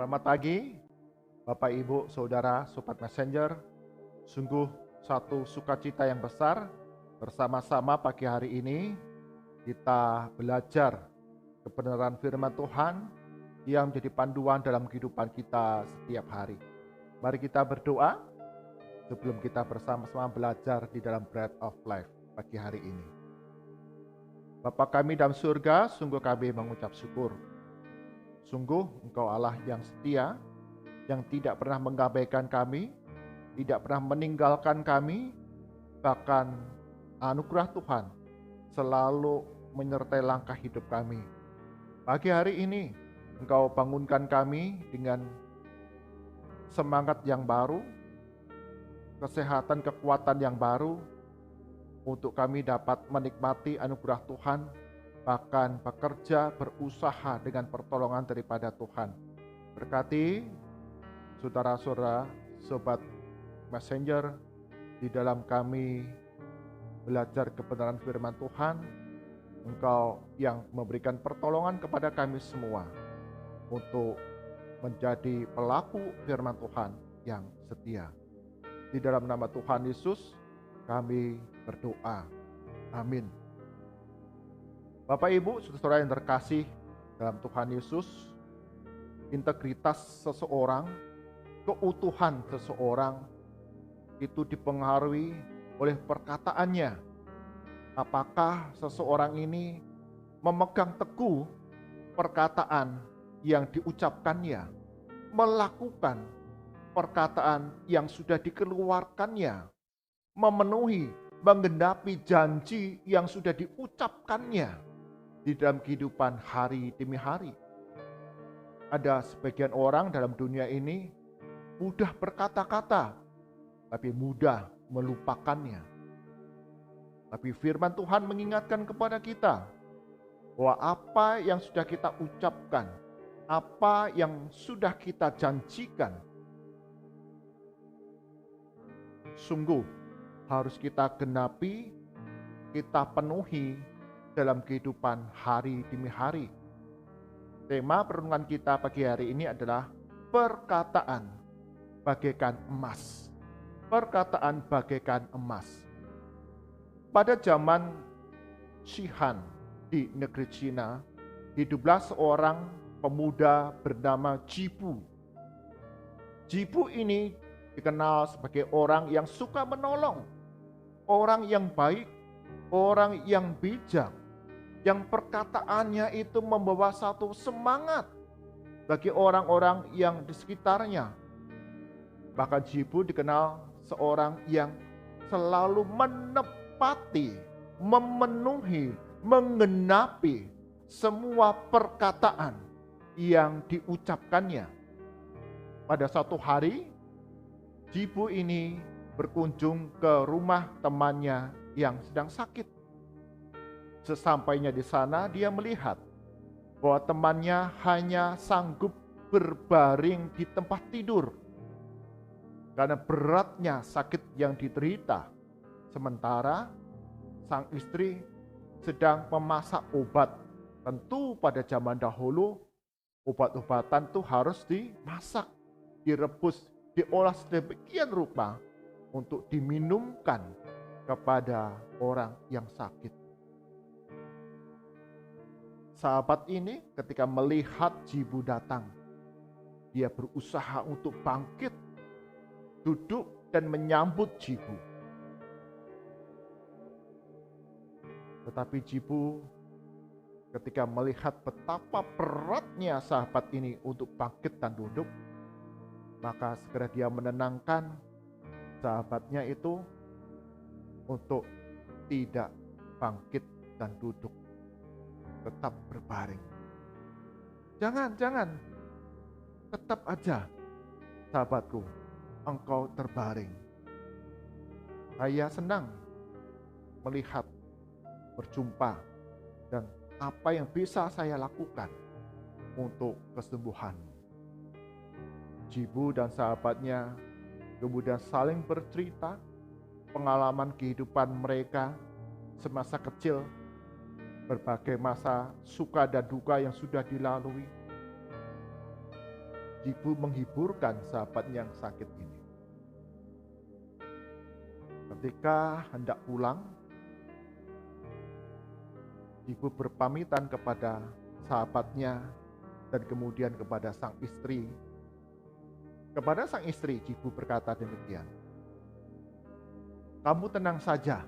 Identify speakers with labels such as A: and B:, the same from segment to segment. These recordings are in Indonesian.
A: Selamat pagi, Bapak, Ibu, Saudara, Sobat Messenger. Sungguh satu sukacita yang besar bersama-sama pagi hari ini kita belajar kebenaran firman Tuhan yang menjadi panduan dalam kehidupan kita setiap hari. Mari kita berdoa sebelum kita bersama-sama belajar di dalam Bread of Life pagi hari ini. Bapa kami dalam surga, sungguh kami mengucap syukur. Sungguh Engkau Allah yang setia, yang tidak pernah mengabaikan kami, tidak pernah meninggalkan kami, bahkan anugerah Tuhan selalu menyertai langkah hidup kami. Pagi hari ini Engkau bangunkan kami dengan semangat yang baru, kesehatan, kekuatan yang baru, untuk kami dapat menikmati anugerah Tuhan, bahkan bekerja, berusaha dengan pertolongan daripada Tuhan. Berkati saudara-saudara, Sobat Messenger, di dalam kami belajar kebenaran firman Tuhan. Engkau yang memberikan pertolongan kepada kami semua untuk menjadi pelaku firman Tuhan yang setia. Di dalam nama Tuhan Yesus kami berdoa. Amin. Bapak, Ibu, saudara yang terkasih dalam Tuhan Yesus, integritas seseorang, keutuhan seseorang itu dipengaruhi oleh perkataannya. Apakah seseorang ini memegang teguh perkataan yang diucapkannya, melakukan perkataan yang sudah dikeluarkannya, memenuhi, menggenapi janji yang sudah diucapkannya di dalam kehidupan hari demi hari. Ada sebagian orang dalam dunia ini mudah berkata-kata, tapi mudah melupakannya. Tapi firman Tuhan mengingatkan kepada kita bahwa apa yang sudah kita ucapkan, apa yang sudah kita janjikan, sungguh harus kita genapi, kita penuhi dalam kehidupan hari demi hari. Tema perenungan kita pagi hari ini adalah perkataan bagaikan emas. Perkataan bagaikan emas. Pada zaman Shihan di negeri Cina, hiduplah seorang pemuda bernama Jibu. Jibu ini dikenal sebagai orang yang suka menolong, orang yang baik, orang yang bijak, yang perkataannya itu membawa satu semangat bagi orang-orang yang di sekitarnya. Bahkan Jibu dikenal seorang yang selalu menepati, memenuhi, menggenapi semua perkataan yang diucapkannya. Pada suatu hari, Jibu ini berkunjung ke rumah temannya yang sedang sakit. Sesampainya di sana, dia melihat bahwa temannya hanya sanggup berbaring di tempat tidur karena beratnya sakit yang diderita. Sementara sang istri sedang memasak obat. Tentu pada zaman dahulu obat-obatan itu harus dimasak, direbus, diolah sedemikian rupa untuk diminumkan kepada orang yang sakit. Sahabat ini ketika melihat Jibu datang, dia berusaha untuk bangkit, duduk dan menyambut Jibu. Tetapi Jibu ketika melihat betapa beratnya sahabat ini untuk bangkit dan duduk, maka segera dia menenangkan sahabatnya itu untuk tidak bangkit dan duduk, tetap berbaring. Jangan, tetap aja sahabatku, engkau terbaring. Saya senang melihat, berjumpa, dan apa yang bisa saya lakukan untuk kesembuhanmu. Jibu dan sahabatnya kemudian saling bercerita pengalaman kehidupan mereka semasa kecil, berbagai masa suka dan duka yang sudah dilalui. Jibu menghiburkan sahabat yang sakit ini. Ketika hendak pulang, Jibu berpamitan kepada sahabatnya dan kemudian kepada sang istri. Kepada sang istri, Jibu berkata demikian, "Kamu tenang saja,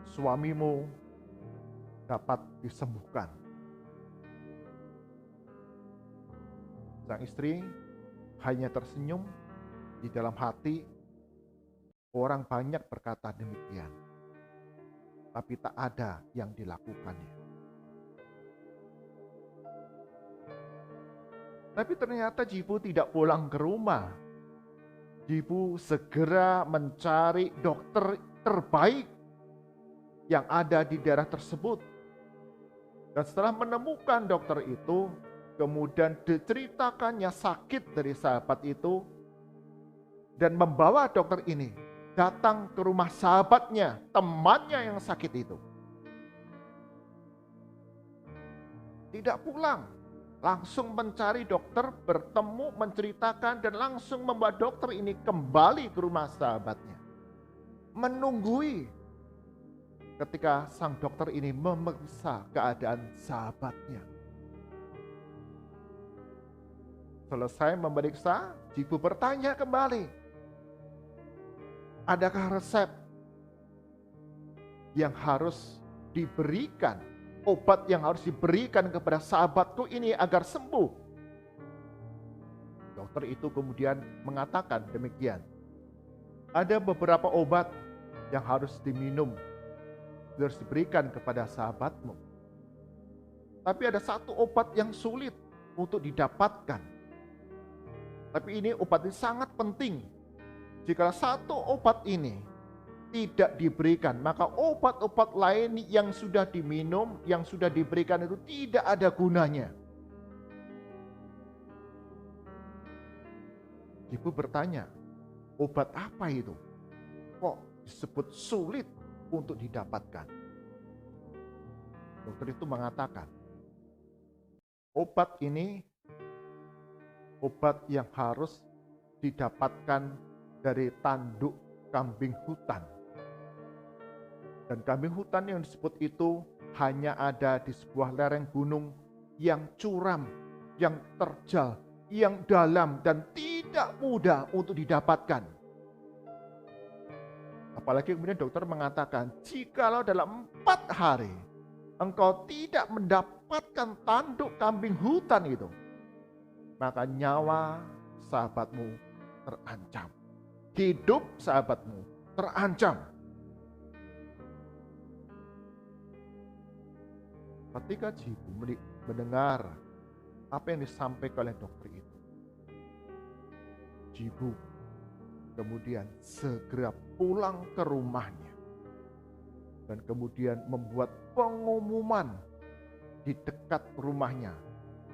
A: suamimu dapat disembuhkan." Sang istri hanya tersenyum. Di dalam hati, orang banyak berkata demikian, tapi tak ada yang dilakukannya. Tapi ternyata Jibu tidak pulang ke rumah. Jibu segera mencari dokter terbaik yang ada di daerah tersebut. Dan setelah menemukan dokter itu, kemudian diceritakannya sakit dari sahabat itu, dan membawa dokter ini datang ke rumah sahabatnya, temannya yang sakit itu. Tidak pulang, langsung mencari dokter, bertemu, menceritakan, dan langsung membawa dokter ini kembali ke rumah sahabatnya. Menunggui ketika sang dokter ini memeriksa keadaan sahabatnya. Selesai memeriksa, Jibu bertanya kembali, adakah resep yang harus diberikan, obat yang harus diberikan kepada sahabatku ini agar sembuh? Dokter itu kemudian mengatakan demikian, ada beberapa obat yang harus diminum, harus diberikan kepada sahabatmu. Tapi ada satu obat yang sulit untuk didapatkan. Tapi ini obat ini sangat penting. Jika satu obat ini tidak diberikan, maka obat-obat lain yang sudah diminum, yang sudah diberikan itu tidak ada gunanya. Ibu bertanya, obat apa itu? Kok disebut sulit untuk didapatkan? Dokter itu mengatakan, obat ini obat yang harus didapatkan dari tanduk kambing hutan. Dan kambing hutan yang disebut itu hanya ada di sebuah lereng gunung yang curam, yang terjal, yang dalam, dan tidak mudah untuk didapatkan. Apalagi kemudian dokter mengatakan, jikalau dalam 4 hari engkau tidak mendapatkan tanduk kambing hutan itu, maka nyawa sahabatmu terancam. Hidup sahabatmu terancam. Ketika Jibu mendengar apa yang disampaikan oleh dokter itu, Jibu kemudian segera pulang ke rumahnya dan kemudian membuat pengumuman di dekat rumahnya.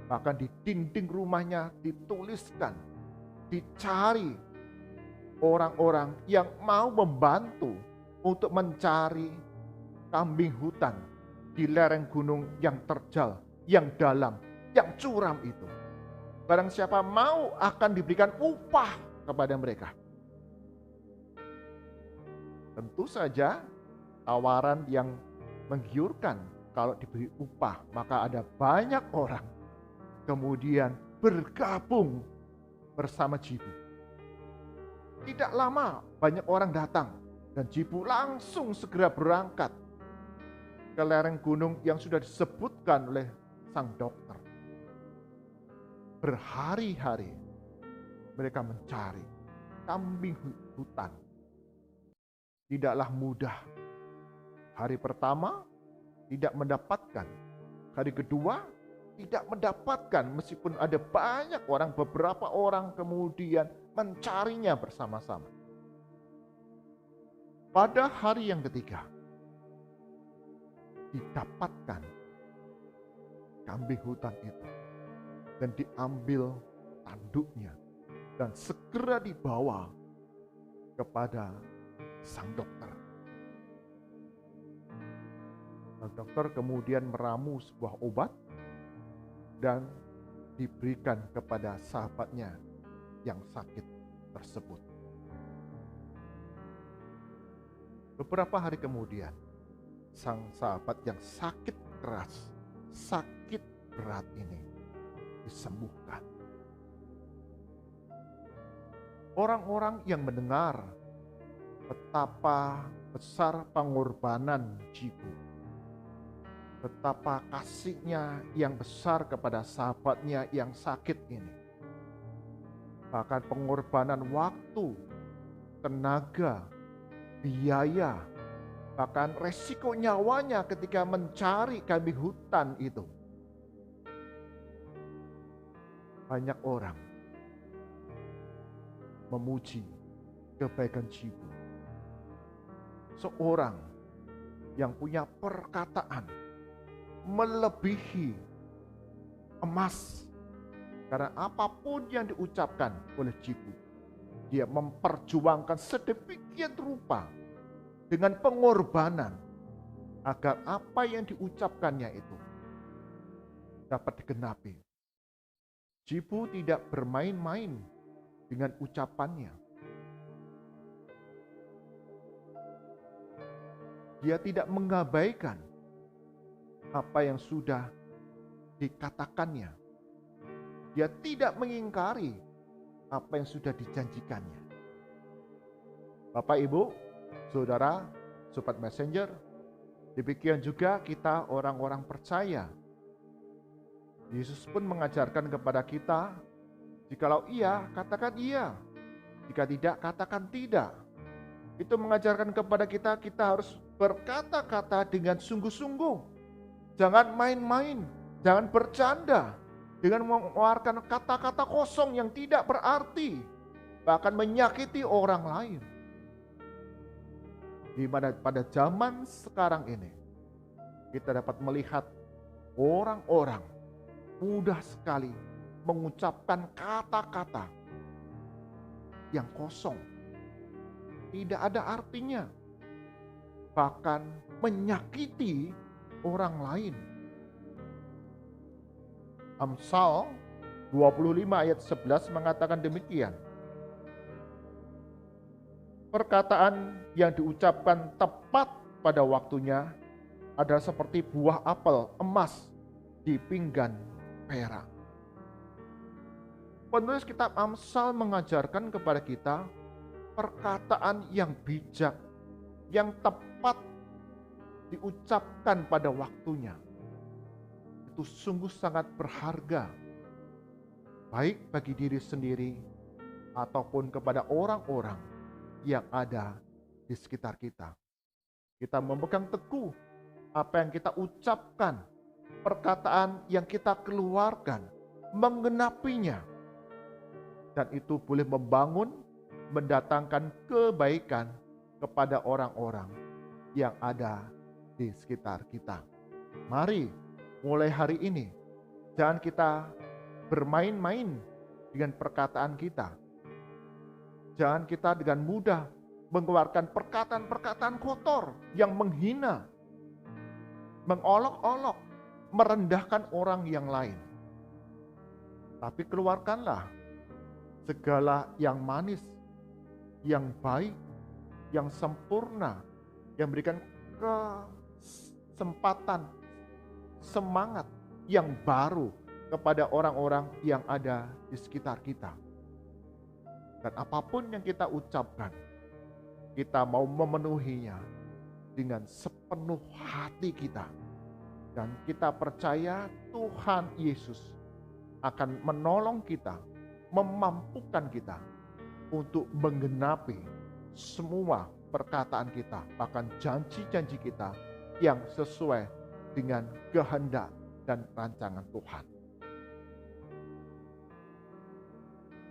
A: Bahkan di dinding rumahnya dituliskan, dicari orang-orang yang mau membantu untuk mencari kambing hutan di lereng gunung yang terjal, yang dalam, yang curam itu. Barang siapa mau akan diberikan upah kepada mereka. Tentu saja tawaran yang menggiurkan, kalau diberi upah maka ada banyak orang kemudian bergabung bersama Jibu. Tidak lama banyak orang datang dan Jibu langsung segera berangkat ke lereng gunung yang sudah disebutkan oleh sang dokter. Berhari-hari mereka mencari kambing hutan. Tidaklah mudah. Hari pertama tidak mendapatkan. Hari kedua tidak mendapatkan, meskipun ada banyak orang, beberapa orang kemudian mencarinya bersama-sama. Pada hari yang ketiga, didapatkan kambing hutan itu dan diambil tanduknya dan segera dibawa kepada sang dokter. Sang dokter kemudian meramu sebuah obat dan diberikan kepada sahabatnya yang sakit tersebut. Beberapa hari kemudian, sang sahabat yang sakit keras, sakit berat ini disembuhkan. Orang-orang yang mendengar betapa besar pengorbanan Jibu, betapa kasihnya yang besar kepada sahabatnya yang sakit ini, bahkan pengorbanan waktu, tenaga, biaya, bahkan resiko nyawanya ketika mencari kambing hutan itu. Banyak orang memuji kebaikan Jibu, seorang yang punya perkataan melebihi emas, karena apapun yang diucapkan oleh Jibu, dia memperjuangkan sedemikian rupa dengan pengorbanan agar apa yang diucapkannya itu dapat digenapi. Jibu tidak bermain-main dengan ucapannya. Dia tidak mengabaikan apa yang sudah dikatakannya. Dia tidak mengingkari apa yang sudah dijanjikannya. Bapak, Ibu, Saudara, Sobat Messenger, demikian juga kita orang-orang percaya. Yesus pun mengajarkan kepada kita, jikalau iya, katakan iya. Jika tidak, katakan tidak. Itu mengajarkan kepada kita, kita harus berkata-kata dengan sungguh-sungguh. Jangan main-main, jangan bercanda, dengan mengeluarkan kata-kata kosong yang tidak berarti, bahkan menyakiti orang lain. Di mana pada zaman sekarang ini, kita dapat melihat orang-orang mudah sekali mengucapkan kata-kata yang kosong, tidak ada artinya, bahkan menyakiti orang lain. Amsal 25 ayat 11 mengatakan demikian. Perkataan yang diucapkan tepat pada waktunya adalah seperti buah apel emas di pinggan perak. Penulis kitab Amsal mengajarkan kepada kita perkataan yang bijak, yang tepat diucapkan pada waktunya. Itu sungguh sangat berharga, baik bagi diri sendiri ataupun kepada orang-orang yang ada di sekitar kita. Kita memegang teguh apa yang kita ucapkan, perkataan yang kita keluarkan, menggenapinya. Dan itu boleh membangun, mendatangkan kebaikan kepada orang-orang yang ada di sekitar kita. Mari mulai hari ini, jangan kita bermain-main dengan perkataan kita. Jangan kita dengan mudah mengeluarkan perkataan-perkataan kotor yang menghina, mengolok-olok, merendahkan orang yang lain. Tapi keluarkanlah segala yang manis, yang baik, yang sempurna, yang memberikan kesempatan, semangat yang baru kepada orang-orang yang ada di sekitar kita. Dan apapun yang kita ucapkan, kita mau memenuhinya dengan sepenuh hati kita. Dan kita percaya Tuhan Yesus akan menolong kita, memampukan kita untuk menggenapi semua perkataan kita, bahkan janji-janji kita yang sesuai dengan kehendak dan rancangan Tuhan.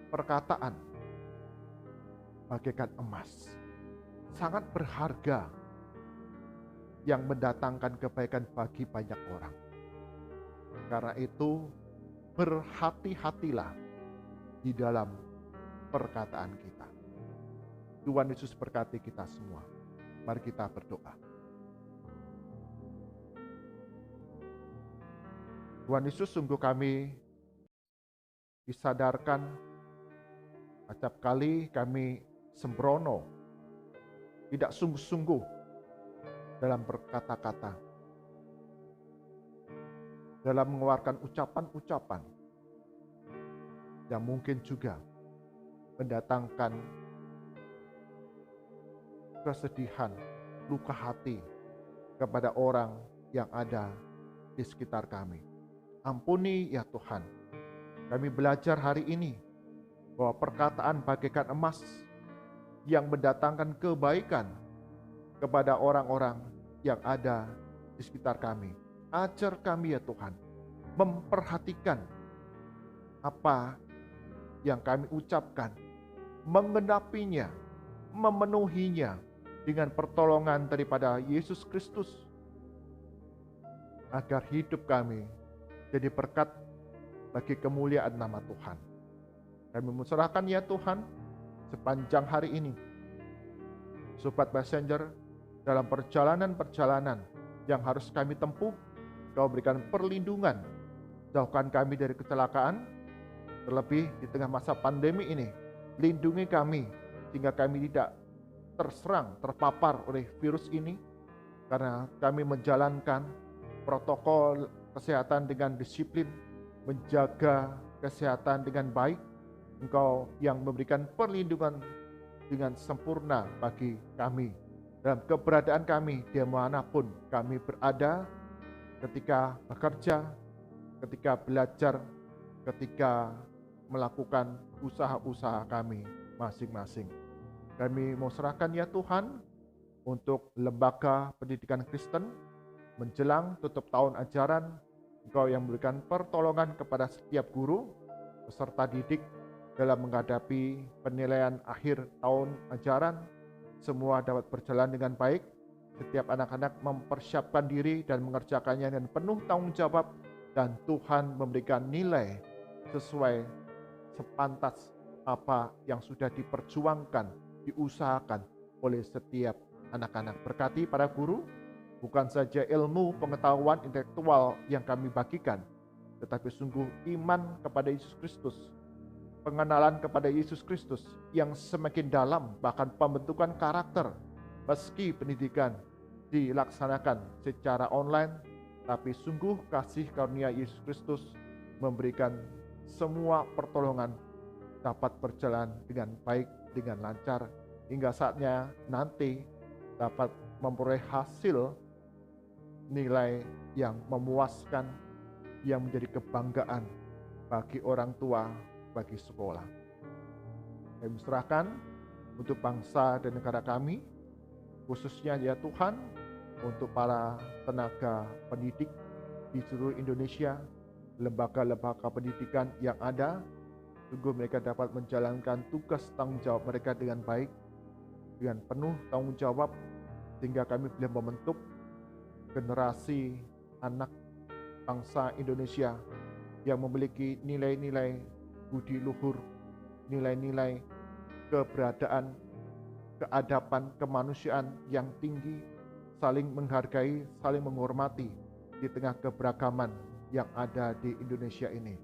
A: Perkataan bagaikan emas, sangat berharga, yang mendatangkan kebaikan bagi banyak orang. Karena itu, berhati-hatilah di dalam perkataan kita. Tuhan Yesus berkati kita semua. Mari kita berdoa. Tuhan Yesus, sungguh kami disadarkan acap kali kami sembrono, tidak sungguh-sungguh dalam berkata-kata, dalam mengeluarkan ucapan-ucapan yang mungkin juga mendatangkan kesedihan, luka hati kepada orang yang ada di sekitar kami. Ampuni ya Tuhan, kami belajar hari ini bahwa perkataan bagaikan emas yang mendatangkan kebaikan kepada orang-orang yang ada di sekitar kami. Ajar kami ya Tuhan, memperhatikan apa yang kami ucapkan, menggenapinya, memenuhinya dengan pertolongan daripada Yesus Kristus, agar hidup kami jadi berkat bagi kemuliaan nama Tuhan. Kami menserahkan ya Tuhan sepanjang hari ini, Sobat Messenger, dalam perjalanan-perjalanan yang harus kami tempuh, Kau berikan perlindungan, jauhkan kami dari kecelakaan, terlebih di tengah masa pandemi ini, lindungi kami sehingga kami tidak terserang, terpapar oleh virus ini, karena kami menjalankan protokol kesehatan dengan disiplin, menjaga kesehatan dengan baik. Engkau yang memberikan perlindungan dengan sempurna bagi kami dalam keberadaan kami dimanapun kami berada, ketika bekerja, ketika belajar, ketika melakukan usaha-usaha kami masing-masing. Kami mau serahkan ya Tuhan untuk lembaga pendidikan Kristen menjelang tutup tahun ajaran. Engkau yang memberikan pertolongan kepada setiap guru, peserta didik dalam menghadapi penilaian akhir tahun ajaran. Semua dapat berjalan dengan baik. Setiap anak-anak mempersiapkan diri dan mengerjakannya dengan penuh tanggung jawab, dan Tuhan memberikan nilai sesuai sepantas apa yang sudah diperjuangkan, diusahakan oleh setiap anak-anak. Berkati para guru, bukan saja ilmu, pengetahuan, intelektual yang kami bagikan, tetapi sungguh iman kepada Yesus Kristus, pengenalan kepada Yesus Kristus yang semakin dalam, bahkan pembentukan karakter. Meski pendidikan dilaksanakan secara online, tapi sungguh kasih karunia Yesus Kristus memberikan semua pertolongan dapat berjalan dengan baik, dengan lancar, hingga saatnya nanti dapat memperoleh hasil nilai yang memuaskan, yang menjadi kebanggaan bagi orang tua, bagi sekolah. Kami serahkan untuk bangsa dan negara kami, khususnya ya Tuhan, untuk para tenaga pendidik di seluruh Indonesia, lembaga-lembaga pendidikan yang ada, sungguh mereka dapat menjalankan tugas tanggung jawab mereka dengan baik, dengan penuh tanggung jawab, sehingga kami boleh membentuk generasi anak bangsa Indonesia yang memiliki nilai-nilai budi luhur, nilai-nilai keberadaan, keadaban, kemanusiaan yang tinggi, saling menghargai, saling menghormati di tengah keberagaman yang ada di Indonesia ini.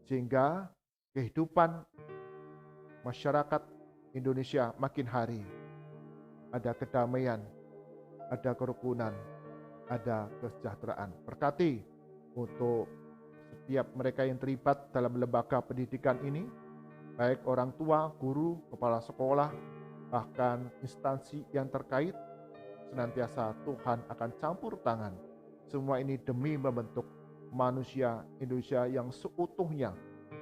A: Sehingga kehidupan masyarakat Indonesia makin hari ada kedamaian, ada kerukunan, ada kesejahteraan. Berkati untuk setiap mereka yang terlibat dalam lembaga pendidikan ini, baik orang tua, guru, kepala sekolah, bahkan instansi yang terkait, senantiasa Tuhan akan campur tangan. Semua ini demi membentuk manusia Indonesia yang seutuhnya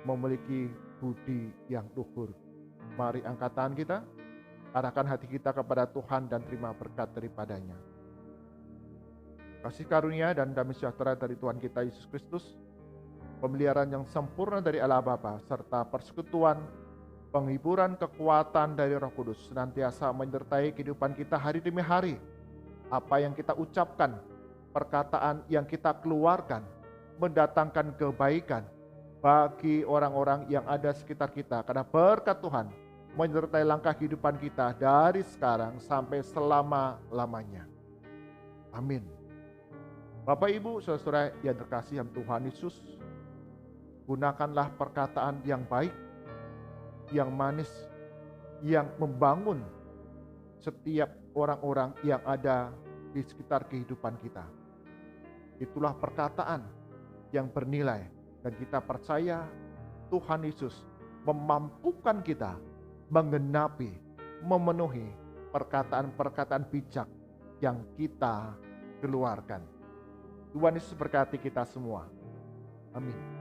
A: memiliki budi yang luhur. Mari angkat tangan kita, arahkan hati kita kepada Tuhan dan terima berkat daripadanya. Kasih karunia dan damai sejahtera dari Tuhan kita Yesus Kristus, pemeliharaan yang sempurna dari Allah Bapa, serta persekutuan, penghiburan, kekuatan dari Roh Kudus senantiasa menyertai kehidupan kita hari demi hari. Apa yang kita ucapkan, perkataan yang kita keluarkan, mendatangkan kebaikan bagi orang-orang yang ada sekitar kita, karena berkat Tuhan menyertai langkah kehidupan kita dari sekarang sampai selama-lamanya. Amin. Bapak, Ibu, saudara-saudara yang terkasih dalam Tuhan Yesus, Gunakanlah perkataan yang baik, yang manis, yang membangun setiap orang-orang yang ada di sekitar kehidupan kita. Itulah perkataan yang bernilai, dan kita percaya Tuhan Yesus memampukan kita menggenapi, memenuhi perkataan-perkataan bijak yang kita keluarkan. Tuhan Yesus berkati kita semua. Amin.